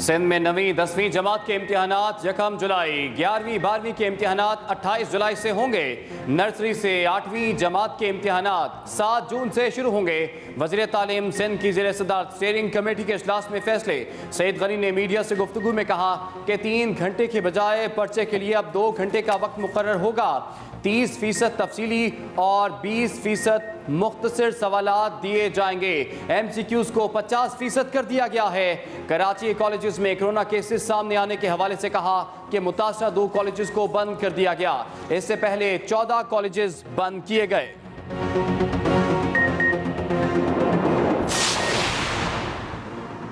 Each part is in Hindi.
सिंध में 9वीं 10वीं जमात के इम्तिहानात 1 जुलाई, 11वीं 12वीं के इम्तिहानात 28 जुलाई से होंगे। नर्सरी से 8वीं जमात के इम्तिहानात 7 जून से शुरू होंगे। वज़ीर तालीम सिंध की ज़ेर सदारत स्टीयरिंग कमेटी के इजलास में फैसले। सईद गनी ने मीडिया से गुफ्तगू में कहा कि 3 घंटे के बजाय पर्चे के लिए अब 2 घंटे का वक्त मुकर्रर होगा। 30% तफसीली और 20% मुख्तसर सवालात दिए जाएंगे। MCQs को 50% कर दिया गया है। कराची कॉलेजेस में कोरोना केसेस सामने आने के हवाले से कहा कि मुतासरा 2 कॉलेजेस को बंद कर दिया गया। इससे पहले 14 कॉलेजेस बंद किए गए।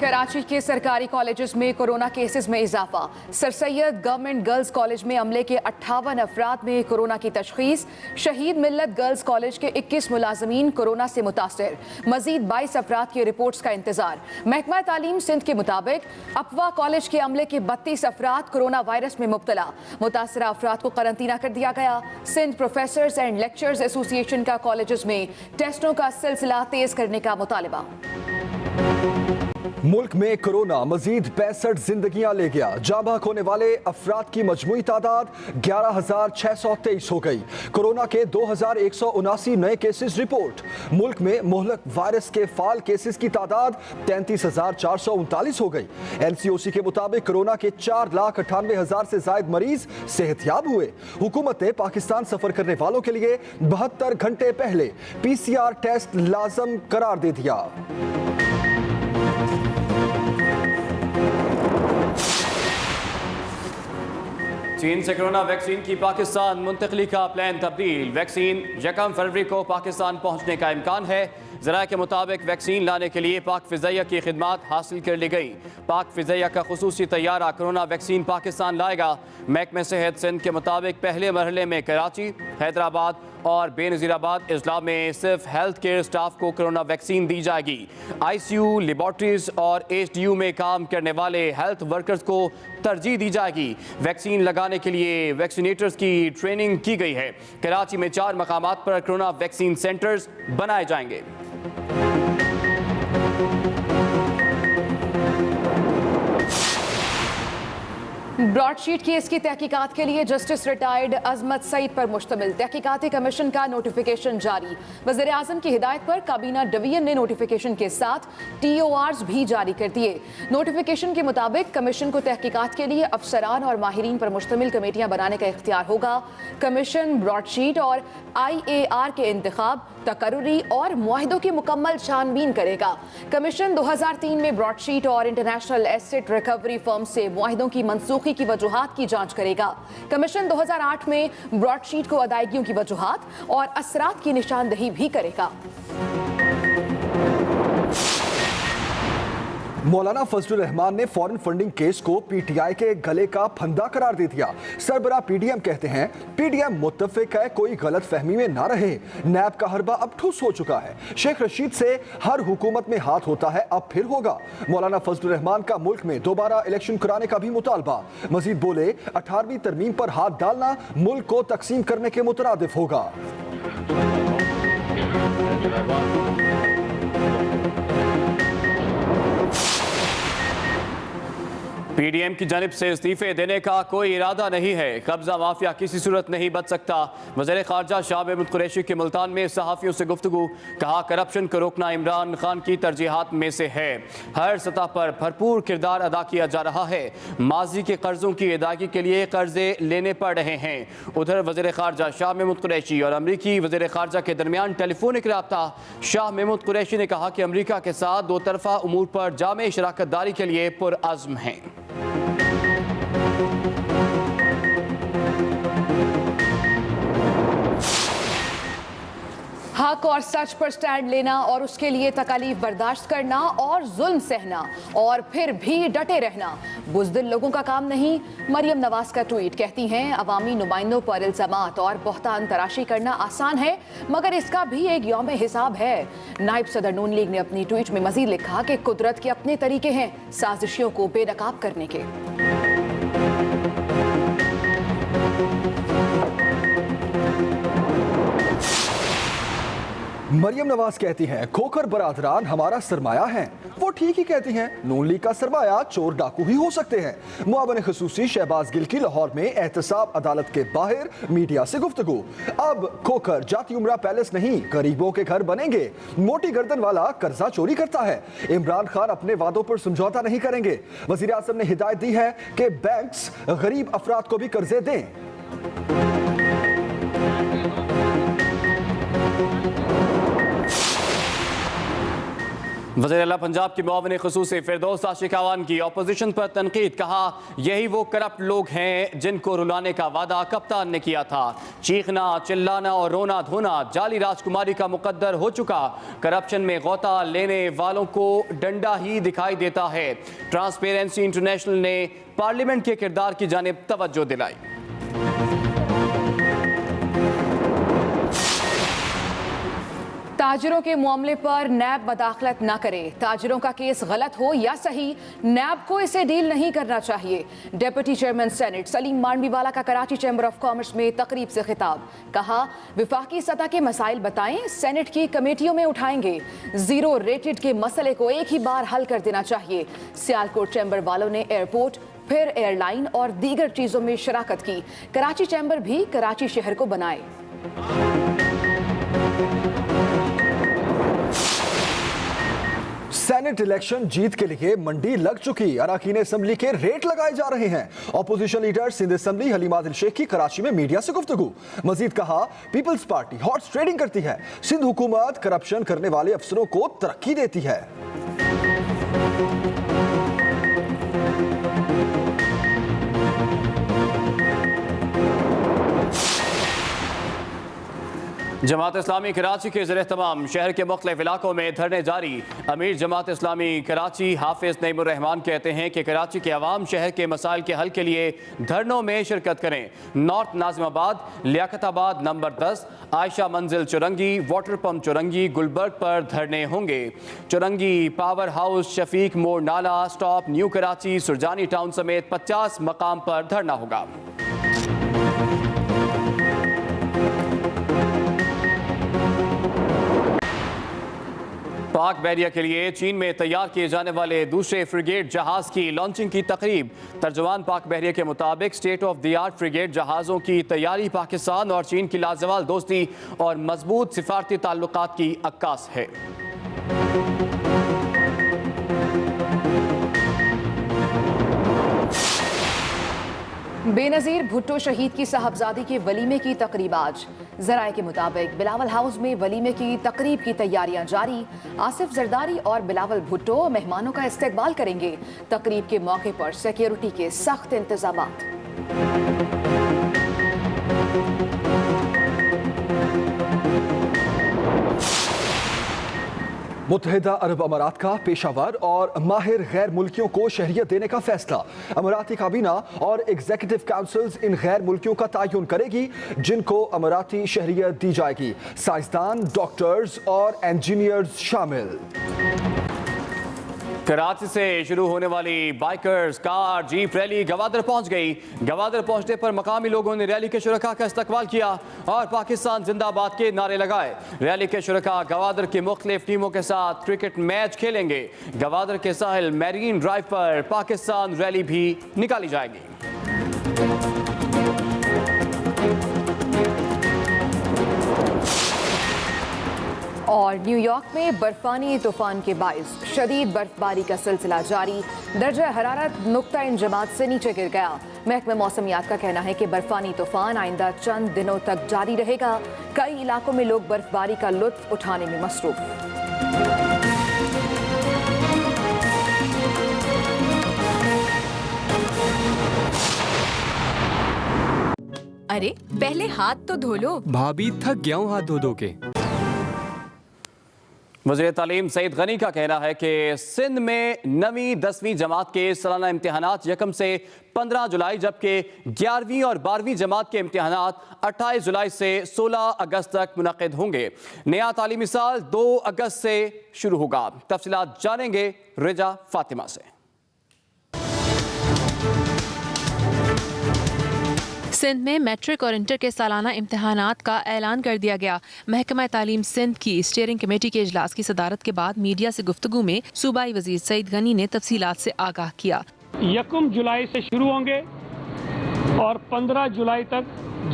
कराची के सरकारी कॉलेजेस में कोरोना केसेस में इजाफा। Sir Syed government girls college में अमले के 58 अफराद में कोरोना की तशखीस। शहीद मिल्लत गर्ल्स कॉलेज के 21 मुलाजमीन कोरोना से मुतासर। मजीद 22 अफराद की रिपोर्ट्स का इंतजार। महकमा तालीम सिंध के मुताबिक अफवा कॉलेज के अमले के 32 अफराद कोरोना वायरस में मुब्तला। मुतासरा अफराद को करंतना कर दिया गया। Sindh professors and lecturers association का कॉलेजेस में टेस्टों का सिलसिला तेज करने का मुतालबा। मुल्क में कोरोना मजीद 65 जिंदगियां ले गया। जाँ बहक होने वाले अफराद की मजमूई तादाद 11,623 हो गई। कोरोना के 2,179 नए केसेस रिपोर्ट। मुल्क में मुहलक वायरस के फाल केसेस की तादाद 33,439 हो गई। NCOC के मुताबिक कोरोना के 4,98,000 से जायद मरीज सेहतयाब हुए। हुकूमत ने पाकिस्तान सफर करने वालों के लिए 72 घंटे पहले PCR टेस्ट लाजम करार दे दिया। चीन से कोरोना वैक्सीन की पाकिस्तान मुंतकली का प्लान तब्दील। वैक्सीन 1 फरवरी को पाकिस्तान पहुंचने का इम्कान है। ज़राए के मुताबिक वैक्सीन लाने के लिए पाक फ़िज़ाइया की खिदमात हासिल कर ली गई। पाक फ़िज़ाइया का खुसूसी तैयारा कोरोना वैक्सीन पाकिस्तान लाएगा। महकमे सेहत सिंध के मुताबिक पहले मरहले में कराची, हैदराबाद और बेनज़ीराबाद अजला में सिर्फ हेल्थ केयर स्टाफ को कोरोना वैक्सीन दी जाएगी। ICU, लेबॉर्ट्रीज और HDU में काम करने वाले हेल्थ वर्कर्स को तरजीह दी जाएगी। वैक्सीन लगाने के लिए वैक्सीनेटर्स की ट्रेनिंग की गई है। कराची में 4 मकामात पर कोरोना वैक्सीन सेंटर्स बनाए जाएंगे। ब्रॉडशीट केस की तहकीकात के लिए जस्टिस रिटायर्ड अजमत सईद पर मुश्तमिल तहकीकाती कमीशन का नोटिफिकेशन जारी। वज़ीर आज़म की हिदायत पर काबीना डिवीजन ने नोटिफिकेशन के साथ TORs भी जारी कर दिए। नोटिफिकेशन के मुताबिक कमीशन को तहकीकात के लिए अफसरान और माहिरीन पर मुश्तमिल कमेटियां बनाने का इख्तियार होगा। कमीशन ब्रॉडशीट और IAR के इंतखाब, तकर्री और मुआहिदों की मुकम्मल छानबीन करेगा। कमीशन 2003 में ब्रॉडशीट और इंटरनेशनल एसेट रिकवरी फर्म से मुआहिदों की मनसूखी की वजूहात की जांच करेगा। कमीशन 2008 में ब्रॉडशीट को अदायगियों की वजूहात और असरात की निशानदही भी करेगा। मौलाना फजलुर रहमान ने फॉरेन फंडिंग केस को PTI के गले का फंदा करार दे दिया। सरबरा PDM कहते हैं PDM मुत्तफिक है, कोई गलत फहमी में ना रहे। नैब का हरबा अब ठुस हो चुका है। शेख रशीद से हर हुकूमत में हाथ होता है, अब फिर होगा। मौलाना फजलुर रहमान का मुल्क में दोबारा इलेक्शन कराने का भी मुतालबा। मजीद बोले 18वीं तरमीम पर हाथ डालना मुल्क को तकसीम करने के मुतरादिफ होगा। PDM की जानिब से इस्तीफे देने का कोई इरादा नहीं है। कब्जा माफिया किसी सूरत नहीं बच सकता। वज़ीर ख़ारजा शाह महमूद कुरैशी के मुल्तान में सहाफ़ियों से गुफ्तगू। कहा करप्शन को रोकना इमरान खान की तरजीहात में से है। हर सतह पर भरपूर किरदार अदा किया जा रहा है। माजी के कर्जों की अदायगी के लिए कर्जे लेने पड़ रहे हैं। उधर वज़ीर ख़ारजा शाह महमूद कुरैशी और अमरीकी वज़ीर ख़ारजा के दरमियान टेलीफोनिक रब्ता। शाह महमूद कुरैशी ने कहा कि अमरीका के साथ 2 तरफ़ा उमूर पर जामे शराकत दारी के लिए पुरअज़्म हैं। हक और सच पर स्टैंड लेना और उसके लिए तकालीफ बर्दाश्त करना और जुल्म सहना और फिर भी डटे रहना बुज़दिल लोगों का काम नहीं। मरियम नवाज का ट्वीट। कहती हैं अवामी नुमाइंदों पर इल्जामात और बहतान तराशी करना आसान है, मगर इसका भी एक यौम हिसाब है। नायब सदर नून लीग ने अपनी ट्वीट में मजीद लिखा कि कुदरत के अपने तरीके हैं साजिशियों को बेनकाब करने के। मरियम नवाज कहती हैं खोखर बरादरान हमारा सरमाया है। वो ठीक ही कहती हैं, नून लीग का सरमाया चोर डाकू ही हो सकते हैं। मुआवन खुसूसी शहबाज गिल की लाहौर में एहतसाब अदालत के बाहर मीडिया से गुफ्तगू। अब खोखर जाती उमरा पैलेस नहीं, गरीबों के घर बनेंगे। मोटी गर्दन वाला कर्जा चोरी करता है। इमरान खान अपने वादों पर समझौता नहीं करेंगे। वजीर आजम ने हिदायत दी है कि बैंक्स गरीब अफराद को भी कर्जे दें। वज़ीर आला पंजाब की मुआविन खुसूसी फिरदौस आशिकावान की अपोजिशन पर तनकीद। कहा यही वो करप्ट लोग हैं जिनको रुलाने का वादा कप्तान ने किया था। चीखना चिल्लाना और रोना धोना जाली राजकुमारी का मुकद्दर हो चुका। करप्शन में गौता लेने वालों को डंडा ही दिखाई देता है। ट्रांसपेरेंसी इंटरनेशनल ने पार्लियामेंट के किरदार की जानिब तवज्जो दिलाई। ताजिरों के मामले पर नैब मदाखलत न करे। ताजिरों का केस गलत हो या सही, नैब को इसे डील नहीं करना चाहिए। Deputy chairman senate Saleem Mandviwala का कराची चैम्बर ऑफ कॉमर्स में तकरीब से खिताब। कहा विफाकी सतह के मसाइल बताएं, सेनेट की कमेटियों में उठाएंगे। जीरो रेटेड के मसले को एक ही बार हल कर देना चाहिए। सियालकोट चैम्बर वालों ने एयरपोर्ट फिर एयरलाइन और दीगर चीजों में शराकत की। कराची चैम्बर भी कराची शहर को बनाए। सेनेट इलेक्शन जीत के लिए मंडी लग चुकी। अरकान असेंबली के रेट लगाए जा रहे हैं। Opposition leader Sindh assembly Haleem Adil Sheikh की कराची में मीडिया से गुफ्तगू। मजीद कहा पीपल्स पार्टी हॉर्स ट्रेडिंग करती है। सिंध हुकूमत करप्शन करने वाले अफसरों को तरक्की देती है। जमात इस्लामी कराची के ज़रिए तमाम शहर के मुख्तलिफ इलाकों में धरने जारी। अमीर जमात इस्लामी कराची हाफिज नईमुर रहमान कहते हैं कि कराची के अवाम शहर के मसाइल के हल के लिए धरनों में शिरकत करें। नॉर्थ नाजिमाबाद, लियाकताबाद नंबर 10, आयशा मंजिल चुरंगी, वाटर पंप चुरंगी, गुलबर्ग पर धरने होंगे। चुरंगी, पावर हाउस, शफीक मोड़ नाला stop, new Karachi, Surjani town समेत 50 मकाम पर धरना होगा। पाक बहरिया के लिए चीन में तैयार किए जाने वाले दूसरे फ्रिगेट जहाज की लॉन्चिंग की तकरीब। तर्जुमान पाक बहरिया के मुताबिक state of the art frigate जहाज़ों की तैयारी पाकिस्तान और चीन की लाजवाल दोस्ती और मजबूत सिफारती ताल्लुकात की अक्कास है। बेनज़ीर भुट्टो शहीद की साहबजादी के वलीमे की तकरीब आज। ज़राए के मुताबिक बिलावल हाउस में वलीमे की तकरीब की तैयारियां जारी। आसिफ जरदारी और बिलावल भुट्टो मेहमानों का इस्तकबाल करेंगे। तकरीब के मौके पर सिक्योरिटी के सख्त इंतजामात। मुत्तहिदा अरब अमारात का पेशावर और माहिर गैर मुल्कियों को शहरियत देने का फैसला। अमाराती काबीना और एग्जीक्यूटिव काउंसिल्स इन गैर मुल्कियों का तयन करेगी जिनको अमाराती शहरियत दी जाएगी। साइंसदान, डॉक्टर्स और इंजीनियर्स शामिल। कराची से शुरू होने वाली bikers car jeep rally Gwadar पहुंच गई। गवादर पहुंचने पर मकामी लोगों ने रैली के शुरका का इस्तकबाल किया और पाकिस्तान जिंदाबाद के नारे लगाए। रैली के शुरका गवादर की मुख्तलिफ टीमों के साथ क्रिकेट मैच खेलेंगे। गवादर के साहिल मैरीन ड्राइव पर पाकिस्तान रैली भी निकाली जाएगी। और न्यूयॉर्क में बर्फानी तूफान के बाइस शदीद बर्फबारी का सिलसिला जारी। दर्जा हरारत नुक्ता इंजमात से नीचे गिर गया। महकमा मौसमियात का कहना है कि बर्फानी तूफान आइंदा चंद दिनों तक जारी रहेगा। कई इलाकों में लोग बर्फबारी का लुत्फ उठाने में मसरूफ। अरे पहले हाथ तो धो लो। भाभी थक गया हूँ हाथ धो धो के। वज़ीर तालीम सईद गनी का कहना है कि सिंध में 9वीं 10वीं जमात के सालाना इम्तिहानात 1 से 15 जुलाई जबकि 11वीं और 12वीं जमात के इम्तिहानात 28 जुलाई से 16 अगस्त तक मुनक़िद होंगे। नया तालीमी साल 2 अगस्त से शुरू होगा। तफसीलात जानेंगे रिजा फातिमा से। सिंध में मैट्रिक और इंटर के सालाना इम्तहानात का ऐलान कर दिया गया। महकमा तालीम सिंध की स्टीयरिंग कमेटी के इजलास की सदारत के बाद मीडिया से गुफ्तगू में सूबाई वजीर सईद गनी ने तफसीलात से आगाह किया। 1 जुलाई से शुरू होंगे और 15 जुलाई तक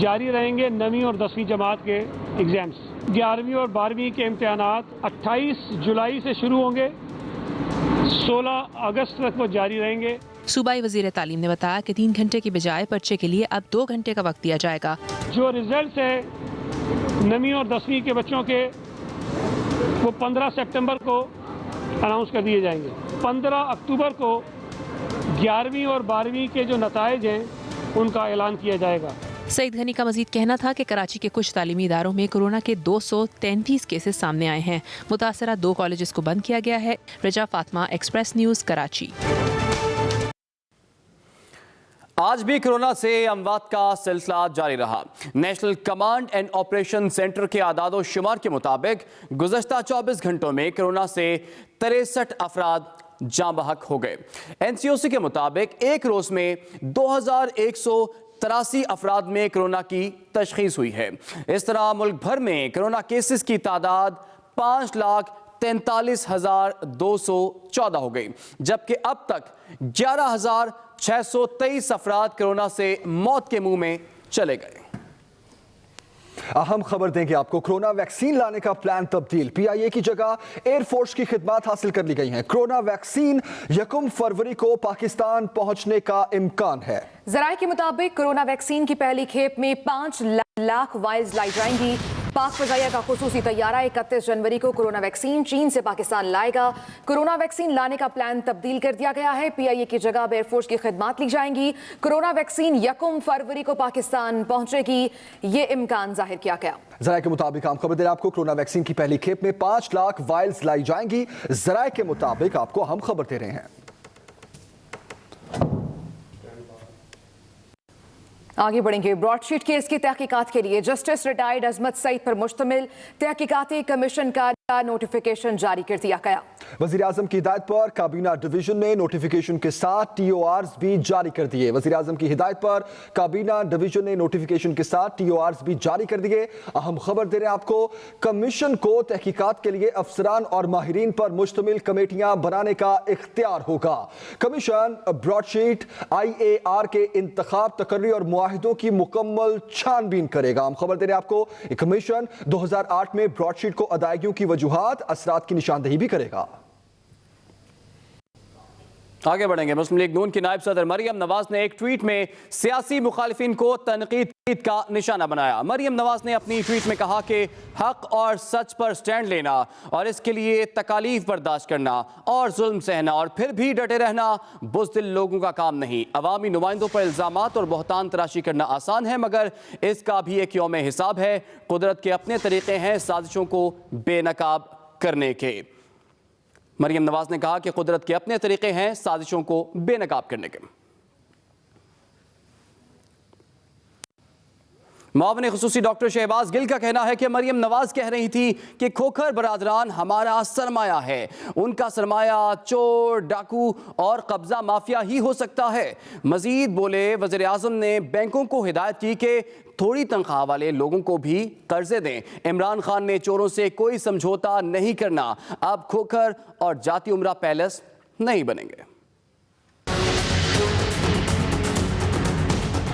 जारी रहेंगे 9वीं और 10वीं जमात के एग्ज़ाम्स। 11वीं और 12वीं के इम्तहानात 28 जुलाई से शुरू होंगे, 16 अगस्त तक वो जारी रहेंगे। सूबाई वजीर तालीम ने बताया कि 3 घंटे की बजाय पर्चे के लिए अब 2 घंटे का वक्त दिया जाएगा। जो रिजल्ट है 9वीं और 10वीं के बच्चों के वो 15 सितंबर को अनाउंस कर दिए जाएंगे। 15 अक्टूबर को 11वीं और 12वीं के जो नताइज हैं उनका ऐलान किया जाएगा। सईद गनी का मजीद कहना था कि कराची के कुछ तालीमी इदारों में कोरोना के 233 केसेस सामने आए हैं। मुतासरा 2 कॉलेजेस को बंद किया गया है। रजा फातिमा, एक्सप्रेस न्यूज़, कराची। आज भी कोरोना से अमवात का सिलसिला जारी रहा। National command and operation centre के आदादो शुमार के मुताबिक गुज़श्ता 24 घंटों में कोरोना से 63 अफराद जाँ बहक हो गए। NCOC के मुताबिक एक रोज में 2183 अफराद में कोरोना की तशखीस हुई है। इस तरह मुल्क भर में कोरोना केसेस की तादाद 5,43,214 हो गई, जबकि अब तक 11,623 अफराद कोरोना से मौत के मुंह में चले गए। अहम खबर देंगे आपको, कोरोना वैक्सीन लाने का प्लान तब्दील। PIA की जगह एयरफोर्स की खिदमत हासिल कर ली गई हैं। कोरोना वैक्सीन 1 फरवरी को पाकिस्तान पहुंचने का इम्कान है। जराये के मुताबिक कोरोना वैक्सीन की पहली खेप में 5 लाख वायल्स लाई जाएंगी। पाक फजाइया का खुसूसी तैयारा 31 जनवरी को कोरोना वैक्सीन चीन से पाकिस्तान लाएगा। कोरोना वैक्सीन लाने का प्लान तब्दील कर दिया गया है। PIA की जगह अब एयरफोर्स की खिदमत ली जाएंगी। कोरोना वैक्सीन 1 फरवरी को पाकिस्तान पहुंचेगी, ये इम्कान जाहिर किया गया। जराये के मुताबिक हम खबर दे रहे हैं आपको, कोरोना वैक्सीन की पहली खेप में 5 लाख वायल्स लाई जाएंगी। जराये के मुताबिक आपको हम खबर दे रहे हैं। आगे बढ़ेंगे। ब्रॉडशीट केस की तहकीकात के लिए जस्टिस रिटायर्ड अजमत सईद पर मुश्तमिल तहकीकाती कमीशन का नोटिफिकेशन जारी कर दिया गया। वजीर आजम की हिदायत पर काबीना डिवीजन ने नोटिफिकेशन के साथ TORs भी जारी कर दिए। वजीर आजम की हिदायत पर काबीना डिवीजन ने नोटिफिकेशन के साथ TORs भी जारी कर दिए। अहम खबर दे रहे हैं आपको, कमीशन को तहकीकात के लिए अफसरान और माहिरीन पर मुश्तमिल कमेटियां बनाने का इख्तियार होगा। कमीशन ब्रॉडशीट IAR के इंतखाब, तकर्री और मुआहिदों की मुकम्मल छानबीन करेगा। हम खबर दे रहे हैं आपको, कमीशन 2008 में ब्रॉडशीट को अदायगियों की वजूहात, असरात की निशानदही भी करेगा। आगे बढ़ेंगे। मुस्लिम लीग नून की नायब सदर मरियम नवाज ने एक ट्वीट में सियासी मुखालिफिन को तनकीद का निशाना बनाया। मरियम नवाज ने अपनी ट्वीट में कहा कि हक और सच पर स्टैंड लेना और इसके लिए तकालीफ बर्दाश्त करना और जुल्म सहना और फिर भी डटे रहना बुज़दिल लोगों का काम नहीं। अवामी नुमाइंदों पर इल्ज़ामात और बहतान तराशी करना आसान है, मगर इसका भी एक यौम हिसाब है। कुदरत के अपने तरीक़े हैं साजिशों को बेनकाब करने के। मरियम नवाज ने कहा कि कुदरत के अपने तरीके हैं साजिशों को बेनकाब करने के। मुआविन खुसूसी डॉक्टर शहबाज गिल का कहना है कि मरियम नवाज कह रही थी कि खोखर बरादरान हमारा सरमाया है। उनका सरमाया चोर, डाकू और कब्जा माफिया ही हो सकता है। मजीद बोले, वज़ीर आज़म ने बैंकों को हिदायत की कि थोड़ी तनख्वाह वाले लोगों को भी कर्जे दें। इमरान खान ने चोरों से कोई समझौता नहीं करना। अब खोखर और जाती उमरा पैलेस नहीं बनेंगे।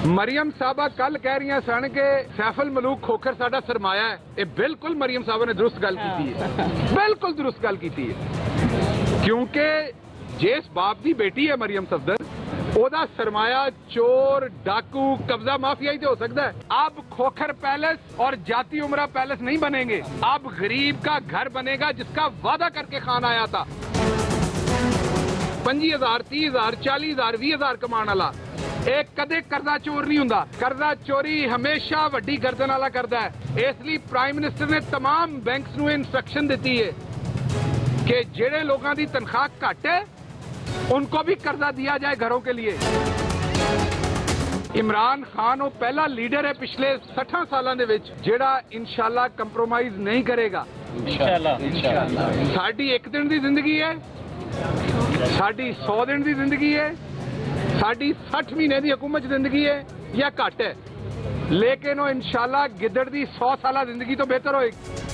मरियम साहबा कल कह रही हैं सन के सैफुल मलूक खोखर साडा सरमाया है। ये बिल्कुल मरियम साहबा ने दुरुस्त गल की है, बिल्कुल दुरुस्त गल की है। क्योंकि जिस बाप की बेटी है मरियम सफदर, ओदा सरमाया चोर, डाकू, कब्जा माफिया ही तो हो सकता है। अब खोखर पैलेस और जाती उमरा पैलेस नहीं बनेंगे। अब गरीब का घर बनेगा जिसका वादा करके खान आया था। 25,000, 30,000, 40,000, 20,000 कमाने वाला एक कदे कर्जा चोर नहीं हुंदा। कर्जा चोरी हमेशा वड्डी गर्दन वाला करता है। इसलिए प्राइम मिनिस्टर ने तमाम बैंक्स नूं इंस्ट्रक्शन दी है कि जेड़े लोगों की तनख्वाह घट है उनको भी कर्जा दिया जाए घरों के लिए। इमरान खान वो पहला लीडर है पिछले 60 सालों दे विच जेड़ा इंशाल्लाह कंप्रोमाइज नहीं करेगा। इंशाल्लाह साडी 1 दिन की जिंदगी है, साडी 100 दिन की जिंदगी है, साडी 60 महीने की हुकूमत जिंदगी है या घट है। ਲੇਕਿਨ ਉਹ ਇਨਸ਼ਾਅੱਲਾ ਗਿੱਦੜ ਦੀ 100 ਸਾਲਾ ਜ਼ਿੰਦਗੀ ਤੋਂ ਬਿਹਤਰ ਹੋਏਗੀ।